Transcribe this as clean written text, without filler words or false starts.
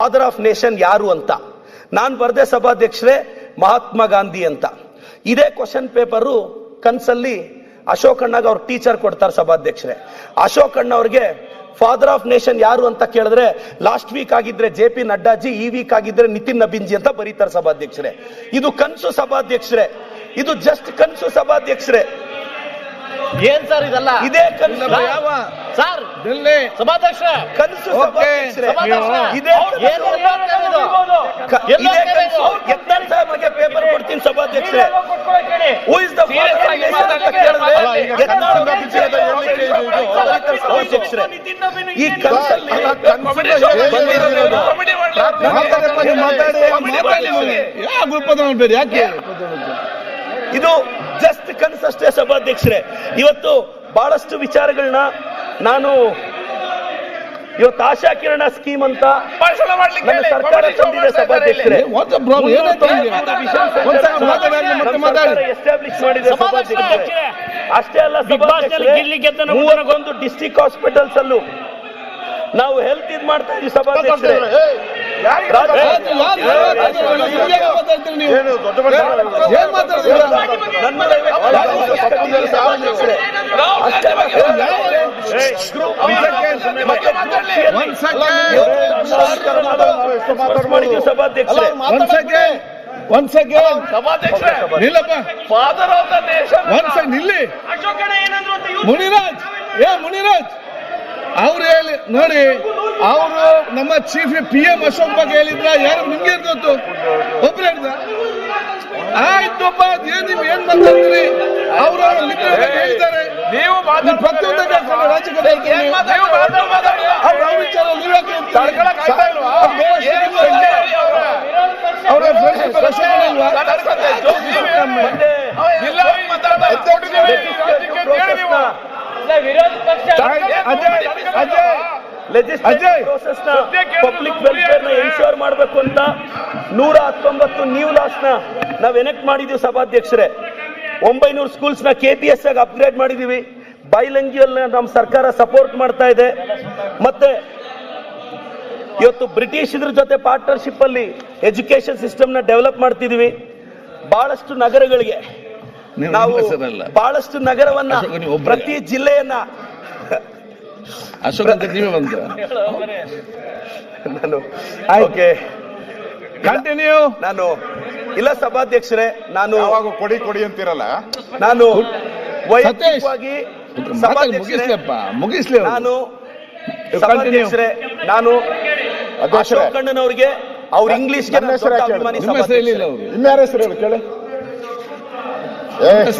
Father of nation ಯಾರು ಅಂತ ನಾನು ಬರ್ದೆ ಸಭಾಧ್ಯಕ್ಷರೇ, ಮಹಾತ್ಮ ಗಾಂಧಿ ಅಂತ. ಇದೇ ಕ್ವಶನ್ ಪೇಪರು ಕನ್ಸಲ್ಲಿ ಅಶೋಕ್ ಅಣ್ಣಗ ಅವ್ರ ಟೀಚರ್ ಕೊಡ್ತಾರೆ ಸಭಾಧ್ಯಕ್ಷರೇ. ಅಶೋಕ್ ಅಣ್ಣ ಅವ್ರಿಗೆ ಫಾದರ್ ಆಫ್ ನೇಷನ್ ಯಾರು ಅಂತ ಕೇಳಿದ್ರೆ ಲಾಸ್ಟ್ ವೀಕ್ ಆಗಿದ್ರೆ JP ನಡ್ಡಾಜಿ, ಈ ವೀಕ್ ಆಗಿದ್ರೆ ನಿತಿನ್ ನಬೀನ್ಜಿ ಅಂತ ಬರೀತಾರೆ ಸಭಾಧ್ಯಕ್ಷರೇ. ಇದು ಕನ್ಸು ಸಭಾಧ್ಯಕ್ಷರೇ, ಇದು ಜಸ್ಟ್ ಕನ್ಸು ಸಭಾಧ್ಯಕ್ಷರೇ. ಏನ್ ಸರ್ ಇದೆಲ್ಲ? ಇದೇ ಕನ್ಸು ಸರ್, ಸಭಾಧ್ಯಕ್ಷ ಕನ್ಸು ಸಭಾಧ್ಯಕ್ಷರೇ. ಇದೇ ಯತ್ನಾಳ್ ಸಾಹೇಬ್ರಿಗೆ ಪೇಪರ್ ಕೊಡ್ತೀನಿ ಸಭಾಧ್ಯಕ್ಷರೇ. Who is the father of nation ಅಂತ ಕೇಳಿದ್ರೆ ಯತ್ನಾಳ್ ಸಭಾಧ್ಯಕ್ಷರೇ. ಈ ಕನ್ಸಲ್ಲಿ ಇದು ಜಸ್ಟ್ ಕನ್ಸಷ್ಟೇ ಸಭಾಧ್ಯಕ್ಷರೇ. ಇವತ್ತು ಬಹಳಷ್ಟು ವಿಚಾರಗಳನ್ನ ನಾನು ಇವತ್ತು ಆಶಾ ಕಿರಣ ಸ್ಕೀಮ್ ಅಂತ ಸರ್ಕಾರ ತಂದಿದೆ ಸಭಾಧ್ಯಕ್ಷರೇ. ಎಸ್ಟಾಬ್ಲಿಷ್ ಮಾಡಿದೆ ಸಭಾಧ್ಯಕ್ಷರೇ. ಅಷ್ಟೇ ಅಲ್ಲ ಸಭಾಧ್ಯಕ್ಷರೇ, 31 ಡಿಸ್ಟ್ರಿಕ್ಟ್ ಹಾಸ್ಪಿಟಲ್ಸ್ ಅಲ್ಲೂ ನಾವು ಹೆಲ್ತ್ ಇದ್ ಮಾಡ್ತಾ ಇದ್ದೀವಿ ಸಭಾಧ್ಯಕ್ಷರೇ. ಫಾದರ್ ಆಫ್ ದ ನೇಷನ್ ನಿಲ್ಲಿ ಮುನಿರಾಜ್, ಮುನಿರಾಜ್ ಅವ್ರು ಹೇಳಿ ನೋಡಿ, ಅವರು ನಮ್ಮ ಚೀಫ್ PM ಅಶೋಕ್ ಬಗ್ಗೆ ಹೇಳಿದ್ರ, ಯಾರು ನಿಮ್ಗೆ ಗೊತ್ತು? ಒಬ್ರು ಹೇಳಿದ ಆಯ್ತಪ್ಪ, ನೀವ್ ಏನ್ ಮಾತಾಡ್ತೀರಿ? ಅವರು ಹೇಳಿದ್ದಾರೆ, ನೀವು ಪ್ರತಿಯೊಂದು ಪಬ್ಲಿಕ್ ವೆಲ್ಫೇರ್ ನ ಎನ್ಶೋರ್ ಮಾಡಬೇಕು ಅಂತ 119 ನ್ಯೂ ಲಾಸ್ ನ ನಾವ್ ಎನೆಕ್ಟ್ ಮಾಡಿದೀವಿ ಸಭಾಧ್ಯಕ್ಷರೇ. 900 ಸ್ಕೂಲ್ಸ್ ನ KPS ಆಗಿ ಅಪ್ಗ್ರೇಡ್ ಮಾಡಿದೀವಿ. ಬೈಲಿಂಗ್ಯುವಲ್ ನಮ್ಮ ಸರ್ಕಾರ ಸಪೋರ್ಟ್ ಮಾಡ್ತಾ ಇದೆ. ಮತ್ತೆ ಇವತ್ತು ಬ್ರಿಟಿಷ್ ಇದ್ರ ಜೊತೆ ಪಾರ್ಟ್ನರ್ಶಿಪ್ ಅಲ್ಲಿ ಎಜುಕೇಶನ್ ಸಿಸ್ಟಮ್ ನ ಡೆವಲಪ್ ಮಾಡ್ತಿದೀವಿ. ಬಹಳಷ್ಟು ನಗರಗಳಿಗೆ ನಾವು ಬಹಳಷ್ಟು ನಗರವನ್ನ, ಪ್ರತಿ ಜಿಲ್ಲೆಯನ್ನ ಅಶೋಕ್ ಅಂತ ನೀವೇ ಬಂದ ನಾನು ಕಂಟಿನ್ಯೂ. ನಾನು ಇಲ್ಲ ಸಭಾಧ್ಯಕ್ಷರೇ, ನಾನು ಕೊಡಿ ಅಂತಿರಲ್ಲ, ನಾನು ವೈಯಕ್ತಿಕವಾಗಿ ಮುಗಿಸ್ಲಿ. ನಾನು ಸಭಾಧ್ಯಕ್ಷರೇ, ನಾನು ಅಶೋಕ್ ಅಣ್ಣನವ್ರಿಗೆ ಅವ್ರ ಇಂಗ್ಲಿಷ್ಗೆ ಅಭಿಮಾನಿ. ಇನ್ಯಾರ ಹೆಸರು ಕೇಳಿ.